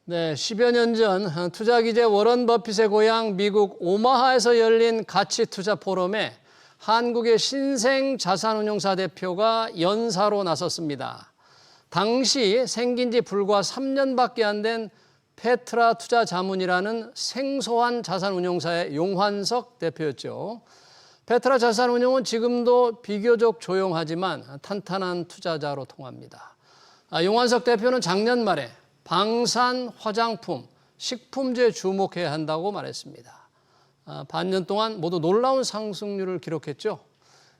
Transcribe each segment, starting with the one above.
네, 10여 년 전 투자기재 워런 버핏의 고향 미국 오마하에서 열린 가치 투자 포럼에 한국의 신생 자산운용사 대표가 연사로 나섰습니다. 당시 생긴 지 불과 3년밖에 안 된 페트라 투자자문이라는 생소한 자산운용사의 용환석 대표였죠. 페트라 자산운용은 지금도 비교적 조용하지만 탄탄한 투자자로 통합니다. 용환석 대표는 작년 말에 방산, 화장품, 식품주에 주목해야 한다고 말했습니다. 반년 동안 모두 놀라운 상승률을 기록했죠.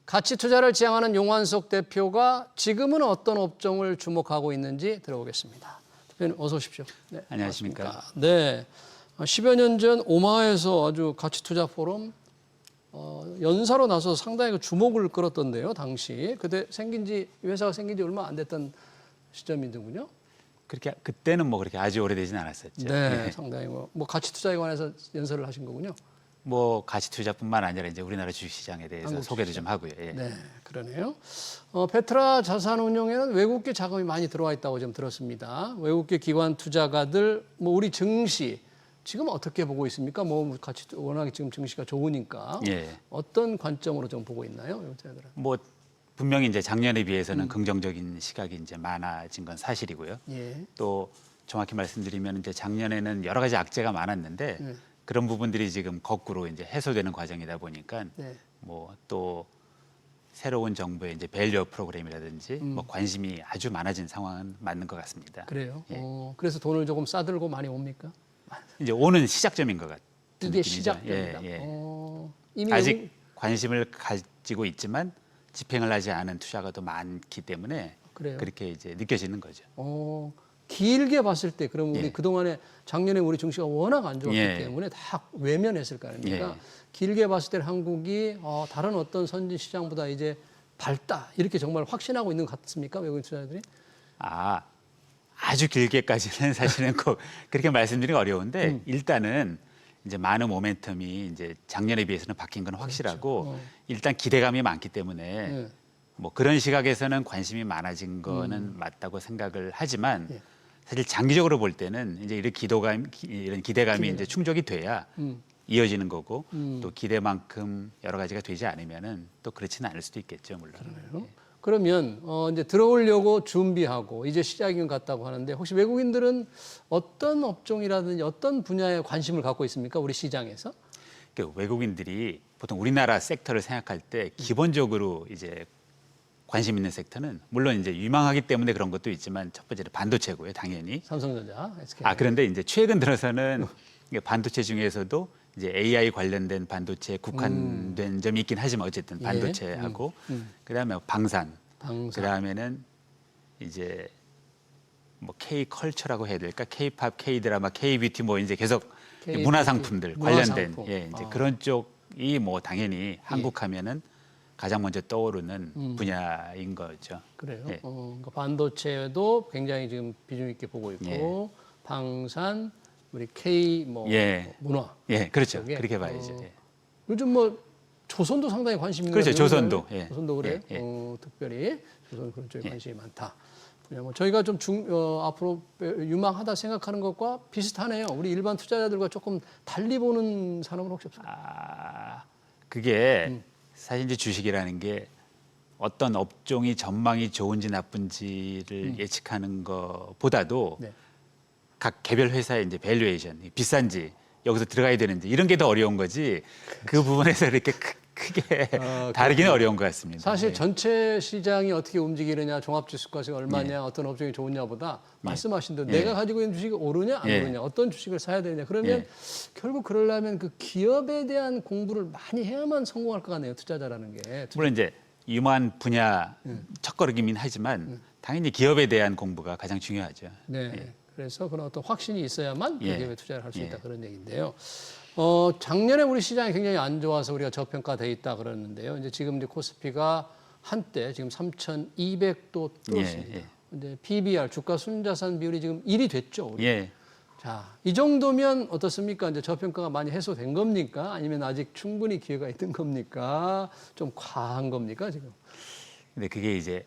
가치 투자를 지향하는 용환석 대표가 지금은 어떤 업종을 주목하고 있는지 들어보겠습니다. 대표님 어서 오십시오. 네, 안녕하십니까. 반갑습니다. 네, 10여 년 전 오마하에서 아주 가치 투자 포럼 연사로 나서 상당히 주목을 끌었던데요. 당시 그때 회사가 생긴 지 얼마 안 됐던 시점이더군요. 그렇게 그때는 뭐 그렇게 아주 오래되진 않았었죠. 네, 상당히 뭐 가치 투자에 관해서 연설을 하신 거군요. 뭐 가치 투자뿐만 아니라 이제 우리나라 주식시장에 대해서 소개를 좀 하고요. 예. 네, 그러네요. 페트라 자산운용에는 외국계 자금이 많이 들어와 있다고 좀 들었습니다. 외국계 기관 투자가들, 뭐 우리 증시 지금 어떻게 보고 있습니까? 뭐 같이 워낙 지금 증시가 좋으니까 예. 어떤 관점으로 좀 보고 있나요, 여자들은? 뭐 분명히 이제 작년에 비해서는 긍정적인 시각이 이제 많아진 건 사실이고요. 예. 또 정확히 말씀드리면 이제 작년에는 여러 가지 악재가 많았는데 그런 부분들이 지금 거꾸로 이제 해소되는 과정이다 보니까 네. 뭐 또 새로운 정부의 이제 밸류 프로그램이라든지 뭐 관심이 아주 많아진 상황은 맞는 것 같습니다. 그래요. 예. 그래서 돈을 조금 싸들고 많이 옵니까? 이제 오는 시작점인 것 같은 이게 느낌이죠. 시작점이다. 예, 예. 이미 아직 관심을 가지고 있지만 집행을 하지 않은 투자가 더 많기 때문에 그래요? 그렇게 이제 느껴지는 거죠. 길게 봤을 때 그럼 우리 예. 그동안에 작년에 우리 증시가 워낙 안 좋았기 예. 때문에 다 외면했을 거 아닙니까? 예. 길게 봤을 때 한국이 다른 어떤 선진 시장보다 이제 밝다 이렇게 정말 확신하고 있는 것 같습니까? 외국인 투자자들이? 아주 길게까지는 사실은 꼭 그렇게 말씀드리기 어려운데 일단은 이제 많은 모멘텀이 이제 작년에 비해서는 바뀐 건 확실하고 그렇죠. 일단 기대감이 많기 때문에 뭐 그런 시각에서는 관심이 많아진 거는 맞다고 생각을 하지만 예. 사실 장기적으로 볼 때는 이제 이런 기대감이 이제 충족이 돼야 이어지는 거고 또 기대만큼 여러 가지가 되지 않으면은 또 그렇지는 않을 수도 있겠죠, 물론. 그래요? 그러면 이제 들어오려고 준비하고 이제 시작인 것 같다고 하는데 혹시 외국인들은 어떤 업종이라든지 어떤 분야에 관심을 갖고 있습니까? 우리 시장에서? 그러니까 외국인들이 보통 우리나라 섹터를 생각할 때 기본적으로 이제 관심 있는 섹터는 물론 이제 유망하기 때문에 그런 것도 있지만 첫 번째는 반도체고요, 당연히. 삼성전자, SK. 그런데 이제 최근 들어서는 반도체 중에서도 이제 AI 관련된 반도체에 국한된 점이 있긴 하지만 어쨌든 반도체하고 그다음에 방산. 그다음에는 이제 뭐 K 컬처라고 해야 될까? K-팝, K-드라마, K-뷰티 뭐 이제 계속 문화 상품들 관련된 이제 그런 쪽이 뭐 당연히 한국 하면은 가장 먼저 떠오르는 분야인 거죠. 그래요. 예. 그러니까 반도체도 굉장히 지금 비중 있게 보고 있고 방산, 우리 K 문화. 예, 그렇죠. 쪽에. 그렇게 봐야죠. 예. 요즘 뭐 조선도 상당히 관심이 있는 그렇죠. 것 같아요. 조선도. 예. 조선도 그래요. 예, 예. 특별히 조선 그런 쪽에 관심이 많다. 그냥 뭐 저희가 좀 앞으로 유망하다 생각하는 것과 비슷하네요. 우리 일반 투자자들과 조금 달리 보는 산업은 혹시 없을까요? 그게 사실 이제 주식이라는 게 어떤 업종이 전망이 좋은지 나쁜지를 예측하는 것보다도 네. 각 개별 회사의 이제 밸류에이션, 비싼지 여기서 들어가야 되는지 이런 게 더 어려운 거지 그 부분에서 이렇게 크게 다르기는 어려운 것 같습니다. 사실 예. 전체 시장이 어떻게 움직이느냐, 종합지수가가 얼마냐, 어떤 업종이 좋으냐보다 말씀하신 대로 내가 가지고 있는 주식이 오르냐, 안 오르냐, 어떤 주식을 사야 되느냐. 그러면 결국 그러려면 그 기업에 대한 공부를 많이 해야만 성공할 것 같네요, 투자자라는 게. 물론 이제 유망한 분야 첫걸음이긴 하지만 당연히 기업에 대한 공부가 가장 중요하죠. 네. 그래서 그런 어떤 확신이 있어야만 그 기업에 투자를 할 수 있다 그런 얘기인데요. 작년에 우리 시장이 굉장히 안 좋아서 우리가 저평가돼 있다 그러는데요. 이제 지금 이제 코스피가 한때 지금 3,200도 뚫었습니다. 근데 PBR 주가 순자산 비율이 지금 1이 됐죠. 우리. 자, 이 정도면 어떻습니까? 이제 저평가가 많이 해소된 겁니까? 아니면 아직 충분히 기회가 있는 겁니까? 좀 과한 겁니까 지금? 근데 그게 이제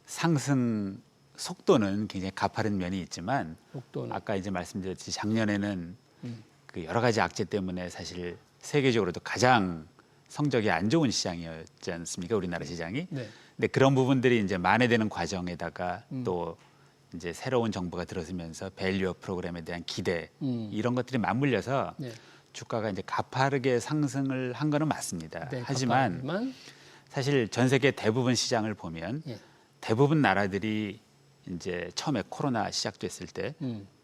상승 속도는 굉장히 가파른 면이 있지만 속도는. 아까 이제 말씀드렸듯이 작년에는 그 여러 가지 악재 때문에 사실 세계적으로도 가장 성적이 안 좋은 시장이었지 않습니까? 우리나라 시장이. 네. 근데 그런 부분들이 이제 만회되는 과정에다가 또 이제 새로운 정부가 들어서면서 밸류업 프로그램에 대한 기대 이런 것들이 맞물려서 네. 주가가 이제 가파르게 상승을 한 거는 맞습니다. 네, 하지만 가파르지만, 사실 전 세계 대부분 시장을 보면 예. 대부분 나라들이 이제 처음에 코로나 시작됐을 때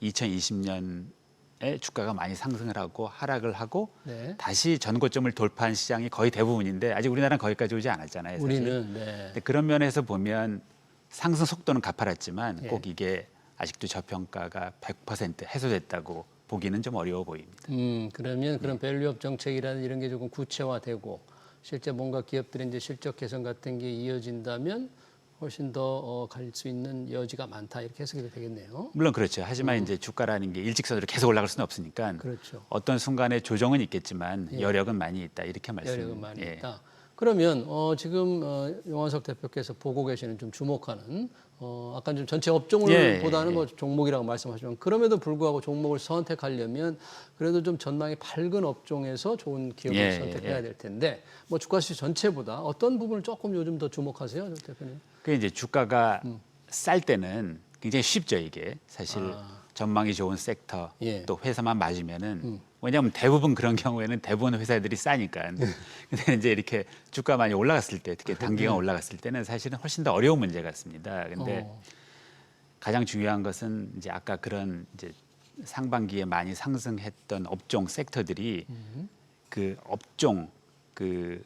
2020년에 주가가 많이 상승을 하고 하락을 하고 네. 다시 전고점을 돌파한 시장이 거의 대부분인데 아직 우리나라는 거기까지 오지 않았잖아요. 사실. 우리는 네. 근데 그런 면에서 보면 상승 속도는 가파랐지만 예. 꼭 이게 아직도 저평가가 100% 해소됐다고 보기는 좀 어려워 보입니다. 그러면 그런 밸류업 정책이라는 이런 게 조금 구체화되고 실제 뭔가 기업들의 이제 실적 개선 같은 게 이어진다면 훨씬 더 갈 수 있는 여지가 많다 이렇게 해석이 되겠네요. 물론 그렇죠. 하지만 이제 주가라는 게 일직선으로 계속 올라갈 수는 없으니까 그렇죠. 어떤 순간에 조정은 있겠지만 여력은 많이 있다 이렇게 말씀. 여력은 많이 예. 있다. 그러면 지금 용환석 대표께서 보고 계시는 좀 주목하는 아까 좀 전체 업종을 예, 보다는 예. 뭐 종목이라고 말씀하시지만 그럼에도 불구하고 종목을 선택하려면 그래도 좀 전망이 밝은 업종에서 좋은 기업을 예, 선택해야 예. 될 텐데 뭐 주가 시장 전체보다 어떤 부분을 조금 요즘 더 주목하세요, 대표님? 그 이제 주가가 쌀 때는 굉장히 쉽죠 이게 사실 전망이 좋은 섹터 예. 또 회사만 맞으면은 왜냐하면 대부분 그런 경우에는 대부분 회사들이 싸니까. 근데 이제 이렇게 주가 많이 올라갔을 때 특히 단기간 올라갔을 때는 사실은 훨씬 더 어려운 문제 같습니다. 근데 가장 중요한 것은 이제 아까 그런 이제 상반기에 많이 상승했던 업종 섹터들이 그 업종 그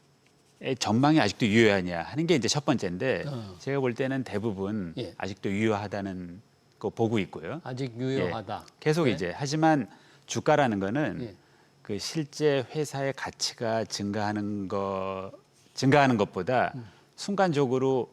전망이 아직도 유효하냐 하는 게 이제 첫 번째인데 제가 볼 때는 대부분 예. 아직도 유효하다는 거 보고 있고요. 아직 유효하다. 계속 네. 이제 하지만 주가라는 거는 예. 그 실제 회사의 가치가 증가하는 것보다 순간적으로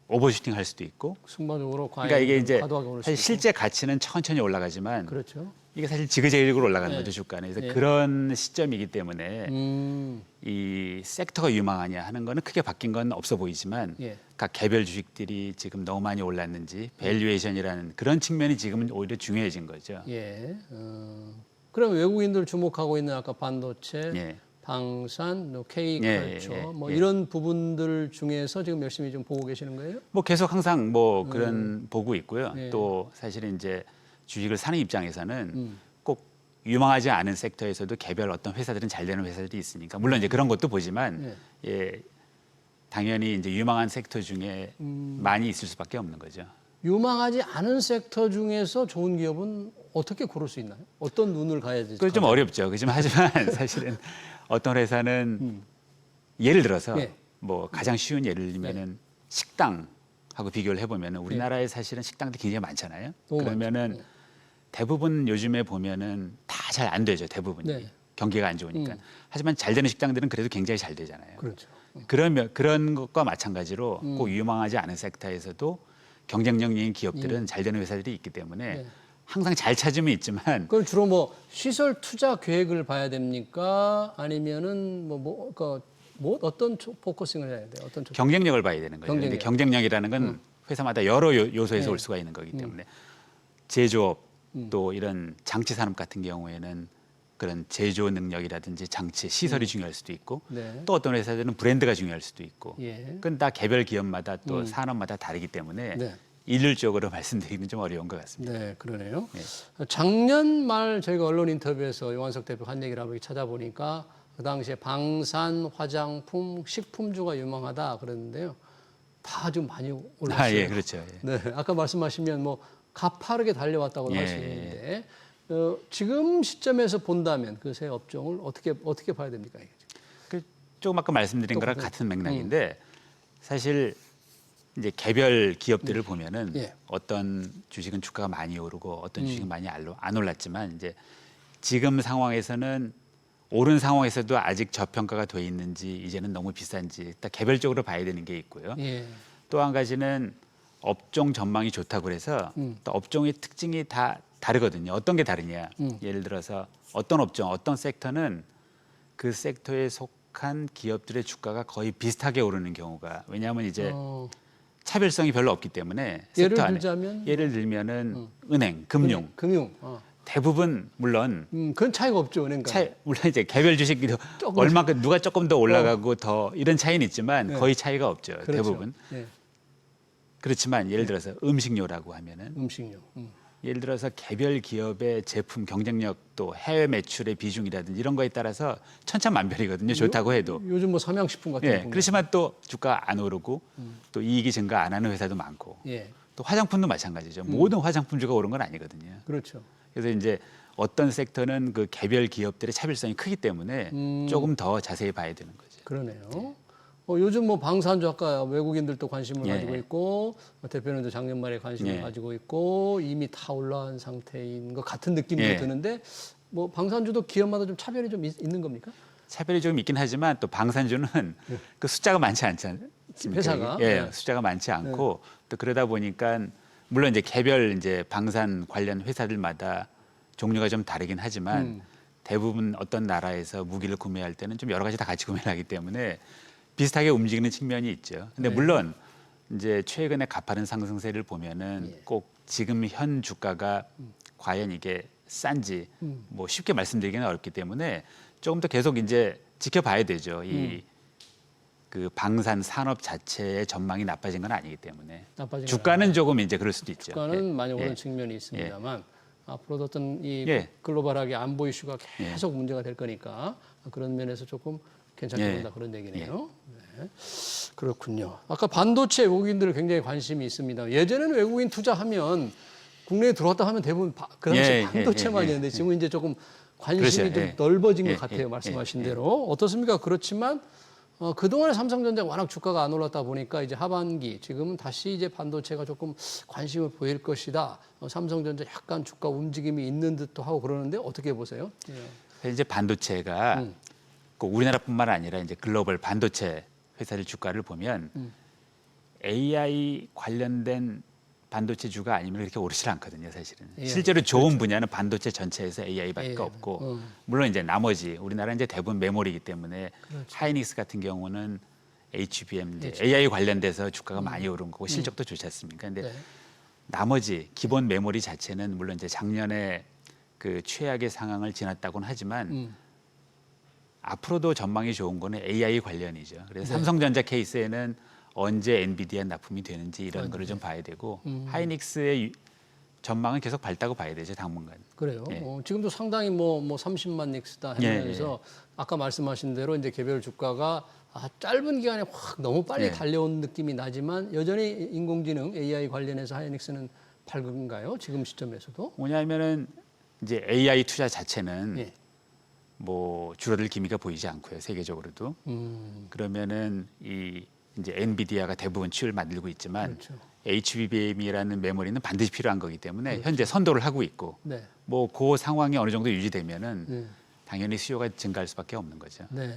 오버슈팅 할 수도 있고 순간적으로 그러니까 이게 이제 과도하게 오를 사실 수 실제 가치는 천천히 올라가지만 있고. 그렇죠. 이게 사실 지그재그로 올라가는 네. 거죠 주가는. 그래서 네. 그런 시점이기 때문에 음, 이 섹터가 유망하냐 하는 거는 크게 바뀐 건 없어 보이지만 예. 각 개별 주식들이 지금 너무 많이 올랐는지 밸류에이션이라는 그런 측면이 지금은 오히려 중요해진 거죠. 예. 그럼 외국인들 주목하고 있는 아까 반도체, 예. 방산, K 예, 컬처 예, 뭐 예. 이런 부분들 중에서 지금 열심히 좀 보고 계시는 거예요? 뭐 계속 항상 뭐 그런 보고 있고요. 네. 또 사실은 이제 주식을 사는 입장에서는 꼭 유망하지 않은 섹터에서도 개별 어떤 회사들은 잘 되는 회사들이 있으니까 물론 이제 그런 것도 보지만 네. 예 당연히 이제 유망한 섹터 중에 많이 있을 수밖에 없는 거죠. 유망하지 않은 섹터 중에서 좋은 기업은 어떻게 고를 수 있나요? 어떤 눈을 가야 되지? 그건 좀 어렵죠. 그렇지만 하지만 사실은 어떤 회사는 예를 들어서 예. 뭐 가장 쉬운 예를 들면은 식당하고 비교를 해보면은 우리나라에 사실은 식당들이 굉장히 많잖아요. 너무 그러면은 많죠. 대부분 요즘에 보면은 다 잘 안 되죠. 대부분이 네. 경기가 안 좋으니까. 하지만 잘 되는 식당들은 그래도 굉장히 잘 되잖아요. 그렇죠. 그런 것과 마찬가지로 꼭 유망하지 않은 섹터에서도 경쟁력 있는 기업들은 잘 되는 회사들이 있기 때문에 네. 항상 잘 찾으면 있지만 그럼 주로 뭐 시설 투자 계획을 봐야 됩니까? 아니면은 뭐 어떤 포커싱을 해야 돼요? 어떤 쪽? 경쟁력을 봐야 되는 거죠. 근데 경쟁력. 경쟁력이라는 건 회사마다 여러 요소에서 네. 올 수가 있는 거기 때문에 제조업 또 이런 장치 산업 같은 경우에는 그런 제조 능력이라든지 장치 시설이 중요할 수도 있고 네. 또 어떤 회사들은 브랜드가 중요할 수도 있고 예. 그건 다 개별 기업마다 또 산업마다 다르기 때문에 네. 일률적으로 말씀드리기는 좀 어려운 것 같습니다. 네, 그러네요. 네. 작년 말 저희가 언론 인터뷰에서 용환석 대표 한 얘기를 한번 찾아보니까 그 당시에 방산, 화장품, 식품주가 유망하다 그랬는데요. 다 좀 많이 올랐어요. 예, 그렇죠. 예. 네, 아까 말씀하시면 뭐 가파르게 달려왔다고 예, 하시는데 지금 시점에서 본다면 그 세 업종을 어떻게 봐야 됩니까? 이게 지금? 그 조금 아까 말씀드린 거랑 똑같은- 같은 맥락인데 사실 이제 개별 기업들을 보면은 예. 어떤 주식은 주가가 많이 오르고 어떤 주식은 많이 안 올랐지만 이제 지금 상황에서는 오른 상황에서도 아직 저평가가 돼 있는지 이제는 너무 비싼지 딱 개별적으로 봐야 되는 게 있고요. 예. 또 한 가지는 업종 전망이 좋다고 그래서 또 업종의 특징이 다 다르거든요. 어떤 게 다르냐? 예를 들어서 어떤 업종, 어떤 섹터는 그 섹터에 속한 기업들의 주가가 거의 비슷하게 오르는 경우가 왜냐하면 이제 차별성이 별로 없기 때문에 예를 섹터 안에. 들자면 예를 들면은 은행, 금융 금융. 대부분 물론 그건 차이가 없죠, 은행과. 물론 이제 개별 주식도 조금 얼마큼 누가 조금 더 올라가고 더 이런 차이는 있지만 네. 거의 차이가 없죠. 그렇죠. 대부분. 예, 그렇지만 예를 들어서 음식료라고 하면은 음식료. 예를 들어서 개별 기업의 제품 경쟁력 또 해외 매출의 비중이라든지 이런 거에 따라서 천차만별이거든요. 좋다고 해도. 요즘 뭐 삼양식품 같은 거 예. 보면. 그렇지만 또 주가 안 오르고 또 이익이 증가 안 하는 회사도 많고 예, 또 화장품도 마찬가지죠. 모든 화장품주가 오른 건 아니거든요. 그렇죠. 그래서 이제 어떤 섹터는 그 개별 기업들의 차별성이 크기 때문에 조금 더 자세히 봐야 되는 거죠. 그러네요. 요즘 뭐 방산주 아까 외국인들도 관심을 예. 가지고 있고 대표님도 작년 말에 관심을 예. 가지고 있고 이미 다 올라간 상태인 것 같은 느낌도 예. 드는데 뭐 방산주도 기업마다 좀 차별이 좀 있는 겁니까? 차별이 좀 있긴 하지만 또 방산주는 그 숫자가 많지 않지 않습니까? 회사가? 예, 네. 숫자가 많지 않고 또 그러다 보니까 물론 이제 개별 이제 방산 관련 회사들마다 종류가 좀 다르긴 하지만 대부분 어떤 나라에서 무기를 구매할 때는 좀 여러 가지 다 같이 구매를 하기 때문에 비슷하게 움직이는 측면이 있죠. 근데 네. 물론 이제 최근에 가파른 상승세를 보면은 예. 꼭 지금 현 주가가 과연 이게 싼지 뭐 쉽게 말씀드리기는 어렵기 때문에 조금 더 계속 이제 지켜봐야 되죠. 이 그 방산 산업 자체의 전망이 나빠진 건 아니기 때문에 나빠진 건 주가는 조금 이제 그럴 수도 있죠. 주가는 많이 오른 예. 측면이 있습니다만 앞으로도 어떤 이 예. 글로벌하게 안보 이슈가 계속 문제가 될 거니까 그런 면에서 조금 괜찮게 예. 본다 그런 얘기네요. 네. 그렇군요. 아까 반도체 외국인들 굉장히 관심이 있습니다. 예전에는 외국인 투자하면 국내에 들어왔다 하면 대부분 그 당시 예, 반도체만이었는데 지금은 이제 조금 관심이 그렇죠. 좀 예. 넓어진 예, 것 같아요. 예, 말씀하신 예, 대로 어떻습니까? 그렇지만 그동안에 삼성전자가 워낙 주가가 안 올랐다 보니까 이제 하반기 지금은 다시 이제 반도체가 조금 관심을 보일 것이다. 삼성전자 약간 주가 움직임이 있는 듯도 하고 그러는데 어떻게 보세요? 예. 이제 반도체가 꼭 우리나라뿐만 아니라 이제 글로벌 반도체 회사들 주가를 보면 AI 관련된 반도체주가 아니면 그렇게 오르질 않거든요, 사실은. 예, 실제로 좋은 분야는 반도체 전체에서 AI밖에 예, 없고 물론 이제 나머지 우리나라 이제 대부분 메모리이기 때문에 하이닉스 같은 경우는 HBM 이제 AI 관련돼서 주가가 많이 오른 거고 실적도 좋지 않습니까? 근데 네. 나머지 기본 메모리 자체는 물론 이제 작년에 그 최악의 상황을 지났다고는 하지만 앞으로도 전망이 좋은 거는 AI 관련이죠. 그래서 삼성전자 케이스에는 언제 엔비디아 납품이 되는지 이런 거를 좀 봐야 되고 하이닉스의 전망은 계속 밝다고 봐야 되죠, 당분간. 그래요. 예. 지금도 상당히 뭐 30만 닉스다 하면서 아까 말씀하신 대로 이제 개별 주가가 짧은 기간에 확 너무 빨리 예. 달려온 느낌이 나지만 여전히 인공지능 AI 관련해서 하이닉스는 밝은가요? 지금 시점에서도? 뭐냐면은 이제 AI 투자 자체는 예. 뭐 줄어들 기미가 보이지 않고요, 세계적으로도. 그러면은 이 이제 엔비디아가 대부분 치유를 만들고 있지만 그렇죠. HBM이라는 메모리는 반드시 필요한 거기 때문에 현재 선도를 하고 있고 네. 뭐 그 상황이 어느 정도 유지되면은 당연히 수요가 증가할 수밖에 없는 거죠. 네.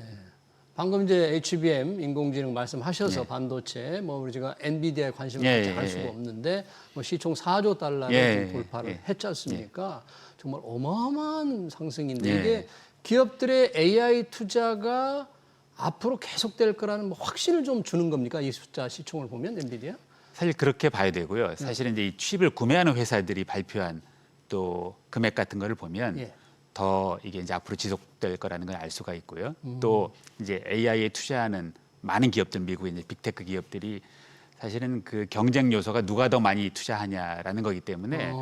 방금 이제 HBM 인공지능 말씀하셔서 예. 반도체 뭐 우리가 엔비디아에 관심을 예, 갖지 않을 예, 수가 예. 없는데 뭐 시총 4조 달러를 예, 좀 돌파를 예. 했지 않습니까? 정말 어마어마한 상승인데 예. 이게 기업들의 AI 투자가 앞으로 계속될 거라는 뭐 확신을 좀 주는 겁니까? 이 숫자 시총을 보면 엔비디아? 사실 그렇게 봐야 되고요. 사실은 이제 이 칩을 구매하는 회사들이 발표한 또 금액 같은 거를 보면 예. 더 이게 이제 앞으로 지속될 거라는 걸 알 수가 있고요. 또 이제 AI에 투자하는 많은 기업들, 미국의 이제 빅테크 기업들이 사실은 그 경쟁 요소가 누가 더 많이 투자하냐라는 거기 때문에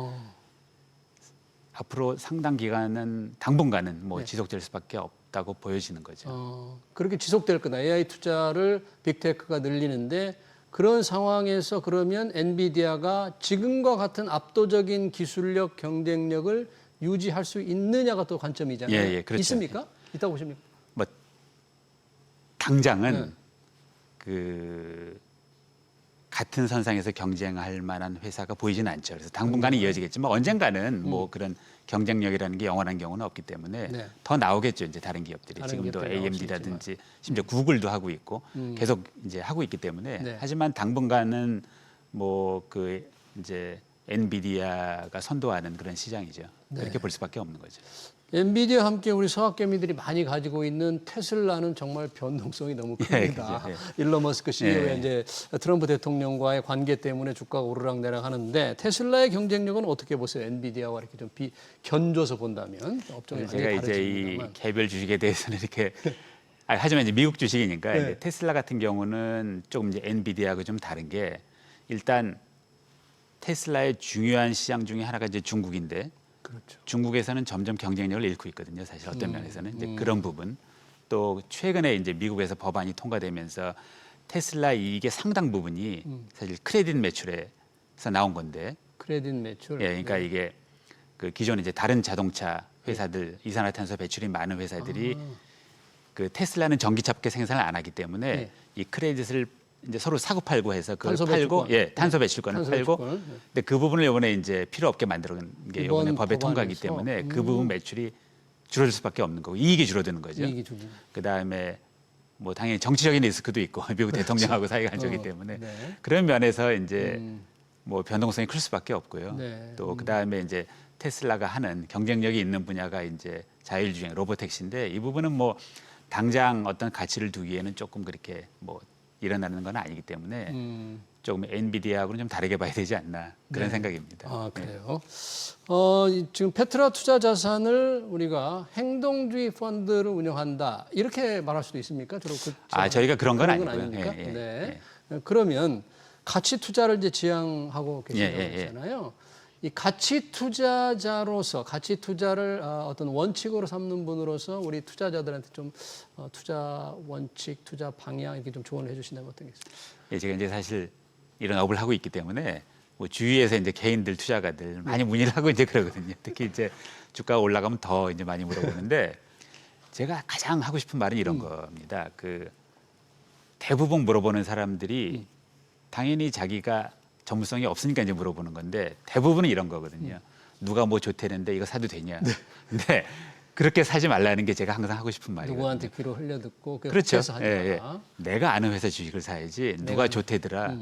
앞으로 상당 기간은 당분간은 뭐 지속될 수밖에 없다고 보여지는 거죠. 그렇게 지속될 거다. AI 투자를 빅테크가 늘리는데 그런 상황에서 그러면 엔비디아가 지금과 같은 압도적인 기술력 경쟁력을 유지할 수 있느냐가 또 관점이잖아요. 예, 예, 그렇죠. 있습니까? 있다고 보십니까? 뭐 당장은 그 같은 선상에서 경쟁할 만한 회사가 보이지는 않죠. 그래서 당분간은 이어지겠지만 언젠가는 뭐 그런 경쟁력이라는 게 영원한 경우는 없기 때문에 네. 더 나오겠죠. 이제 다른 기업들이 다른 지금도 기업들이 AMD라든지 심지어 구글도 하고 있고 계속 이제 하고 있기 때문에 네. 하지만 당분간은 뭐 그 이제 엔비디아가 선도하는 그런 시장이죠. 그렇게 볼 수밖에 없는 거죠. 엔비디아와 함께 우리 서학개미들이 많이 가지고 있는 테슬라는 정말 변동성이 너무 큽니다. 그죠, 일론 머스크 CEO의 이제 트럼프 대통령과의 관계 때문에 주가가 오르락내락 하는데 테슬라의 경쟁력은 어떻게 보세요? 엔비디아와 이렇게 좀 견줘서 본다면 업종이 많이 제가 이제 이 다르지만 개별 주식에 대해서는 이렇게 하지만 이제 미국 주식이니까 네. 이제 테슬라 같은 경우는 조금 이제 엔비디아하고 좀 다른 게 일단 테슬라의 중요한 시장 중에 하나가 이제 중국인데 그렇죠. 중국에서는 점점 경쟁력을 잃고 있거든요. 사실 어떤 면에서는 이제 그런 부분 또 최근에 이제 미국에서 법안이 통과되면서 테슬라 이익의 상당 부분이 사실 크레딧 매출에서 나온 건데 크레딧 매출. 예, 그러니까 이게 그 기존에 이제 다른 자동차 회사들 이산화탄소 배출이 많은 회사들이 그 테슬라는 전기차밖에 생산을 안 하기 때문에 네. 이 크레딧을 이제 서로 사고 팔고 해서 그걸 탄소 팔고 배출권. 예, 탄소 배출권을 탄소 팔고 배출권을, 네. 근데 그 부분을 이번에 이제 필요 없게 만들어낸 게 이번에 이번 법에 통과하기 법안에서? 때문에 그 부분 매출이 줄어들 수밖에 없는 거고 이익이 줄어드는 거죠. 이익이 줄어드는. 그다음에 뭐 당연히 정치적인 리스크도 있고 미국 대통령하고 사이가 안 좋기 때문에 네. 그런 면에서 이제 뭐 변동성이 클 수밖에 없고요. 네. 또 그다음에 이제 테슬라가 하는 경쟁력이 있는 분야가 이제 자율주행 로보택시인데 이 부분은 뭐 당장 어떤 가치를 두기에는 조금 그렇게 뭐 일어나는 건 아니기 때문에 조금 엔비디아하고는 좀 다르게 봐야 되지 않나 그런 생각입니다. 아, 그래요. 지금 페트라 투자 자산을 우리가 행동주의 펀드를 운영한다 이렇게 말할 수도 있습니까? 주로 저희가 그런 건 아니고요. 아닙니까? 예, 예, 네. 그러면 가치 투자를 이제 지향하고 계시다고 예. 했잖아요. 이 가치 투자자로서 가치 투자를 어떤 원칙으로 삼는 분으로서 우리 투자자들한테 좀 투자 원칙, 투자 방향 이렇게 좀 조언을 해주신다면 어떻겠습니까? 예, 제가 이제 사실 이런 업을 하고 있기 때문에 뭐 주위에서 이제 개인들 투자가들 많이 문의를 하고 이제 그러거든요. 특히 이제 주가가 올라가면 더 이제 많이 물어보는데 제가 가장 하고 싶은 말은 이런 겁니다. 그 대부분 물어보는 사람들이 당연히 자기가 전문성이 없으니까 이제 물어보는 건데 대부분은 이런 거거든요. 누가 뭐 좋다는데 이거 사도 되냐. 근데 그렇게 사지 말라는 게 제가 항상 하고 싶은 말이에요. 누구한테 귀로 흘려 듣고 그렇죠. 하지 마라. 내가 아는 회사 주식을 사야지 누가 좋대더라.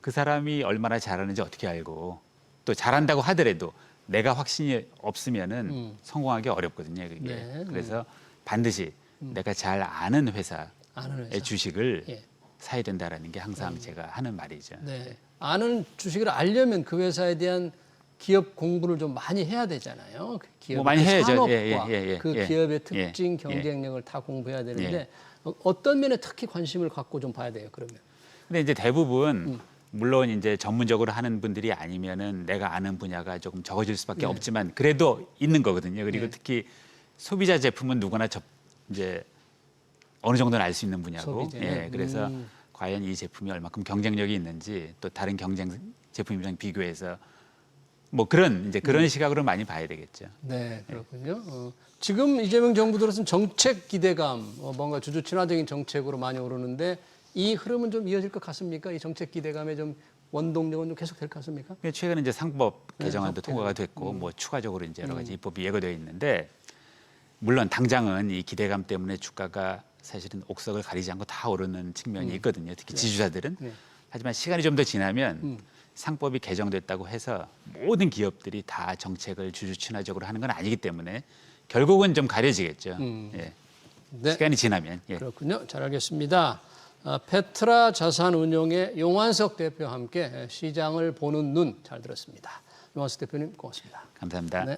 그 사람이 얼마나 잘하는지 어떻게 알고 또 잘한다고 하더라도 내가 확신이 없으면은 성공하기 어렵거든요. 그게. 네. 그래서 반드시 내가 잘 아는 회사의 아는 회사. 주식을 예. 사야 된다라는 게 항상 제가 하는 말이죠. 네. 아는 주식을 알려면 그 회사에 대한 기업 공부를 좀 많이 해야 되잖아요. 그 기업의 뭐 많이 해야죠. 산업과 예. 그 기업의 특징, 예. 경쟁력을 다 공부해야 되는데 어떤 면에 특히 관심을 갖고 좀 봐야 돼요. 그러면. 근데 이제 대부분 물론 이제 전문적으로 하는 분들이 아니면은 내가 아는 분야가 조금 적어질 수밖에 없지만 그래도 있는 거거든요. 그리고 특히 소비자 제품은 누구나 이제 어느 정도는 알 수 있는 분야고. 소비재. 예. 그래서 과연 이 제품이 얼마큼 경쟁력이 있는지 또 다른 경쟁 제품이랑 비교해서 뭐 그런 이제 그런 시각으로 많이 봐야 되겠죠. 네, 그렇군요. 지금 이재명 정부 들어서는 정책 기대감, 뭔가 주주 친화적인 정책으로 많이 오르는데 이 흐름은 좀 이어질 것 같습니까? 이 정책 기대감의 좀 원동력은 좀 계속 될 것 같습니까? 최근에 이제 상법 개정안도 상법 통과가 됐고 뭐 추가적으로 이제 여러 가지 입법이 예고되어 있는데 물론 당장은 이 기대감 때문에 주가가 사실은 옥석을 가리지 않고 다 오르는 측면이 있거든요. 특히 지주사들은. 하지만 시간이 좀 더 지나면 상법이 개정됐다고 해서 모든 기업들이 다 정책을 주주 친화적으로 하는 건 아니기 때문에 결국은 좀 가려지겠죠. 예. 네. 시간이 지나면. 예. 그렇군요. 잘 알겠습니다. 페트라 자산운용의 용환석 대표와 함께 시장을 보는 눈 잘 들었습니다. 용환석 대표님 고맙습니다. 감사합니다. 네.